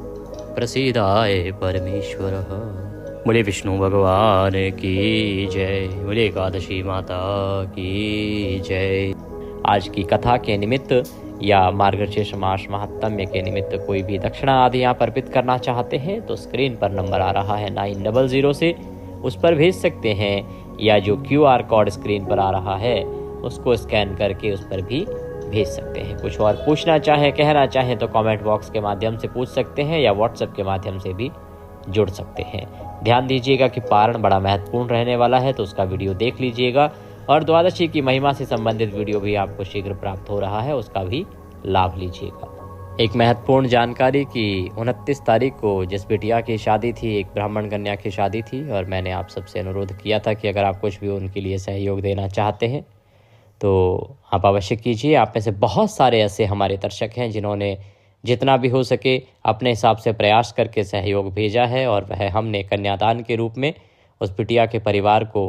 [SPEAKER 1] प्रसीदाय परमेश्वरः। बोले विष्णु भगवान की जय, बोले एकादशी माता की जय। आज की कथा के निमित्त या मार्गशीर्ष मास महात्म्य के निमित्त कोई भी दक्षिणा आदि आप अर्पित करना चाहते हैं तो स्क्रीन पर नंबर आ रहा है 900 से, उस पर भेज सकते हैं, या जो QR कोड स्क्रीन पर आ रहा है उसको स्कैन करके उस पर भी भेज सकते हैं। कुछ और पूछना चाहें, कहना चाहें तो कमेंट बॉक्स के माध्यम से पूछ सकते हैं, या व्हाट्सएप के माध्यम से भी जुड़ सकते हैं। ध्यान दीजिएगा कि पारण बड़ा महत्वपूर्ण रहने वाला है, तो उसका वीडियो देख लीजिएगा। और द्वादशी की महिमा से संबंधित वीडियो भी आपको शीघ्र प्राप्त हो रहा है, उसका भी लाभ लीजिएगा। एक महत्वपूर्ण जानकारी कि 29 तारीख को जिस बिटिया की शादी थी, एक ब्राह्मण कन्या की शादी थी, और मैंने आप सबसे अनुरोध किया था कि अगर आप कुछ भी उनके लिए सहयोग देना चाहते हैं तो आप अवश्य कीजिए। आप में से बहुत सारे ऐसे हमारे दर्शक हैं जिन्होंने जितना भी हो सके अपने हिसाब से प्रयास करके सहयोग भेजा है, और वह हमने कन्यादान के रूप में उस बिटिया के परिवार को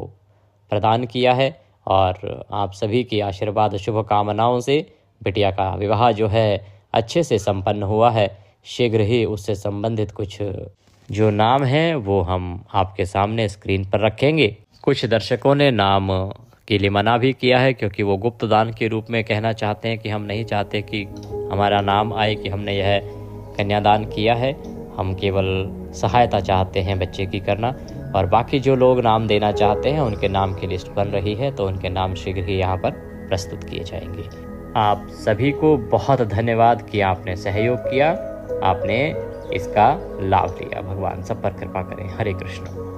[SPEAKER 1] प्रदान किया है। और आप सभी की आशीर्वाद शुभकामनाओं से बिटिया का विवाह जो है अच्छे से संपन्न हुआ है। शीघ्र ही उससे संबंधित कुछ जो नाम हैं वो हम आपके सामने स्क्रीन पर रखेंगे। कुछ दर्शकों ने नाम के लिए मना भी किया है, क्योंकि वो गुप्त दान के रूप में कहना चाहते हैं कि हम नहीं चाहते कि हमारा नाम आए कि हमने यह कन्यादान किया है, हम केवल सहायता चाहते हैं बच्चे की करना। और बाकी जो लोग नाम देना चाहते हैं उनके नाम की लिस्ट बन रही है, तो उनके नाम शीघ्र ही यहाँ पर प्रस्तुत किए जाएंगे। आप सभी को बहुत धन्यवाद कि आपने सहयोग किया। आपने इसका लाभ लिया। भगवान सब पर कृपा करें। हरे कृष्ण।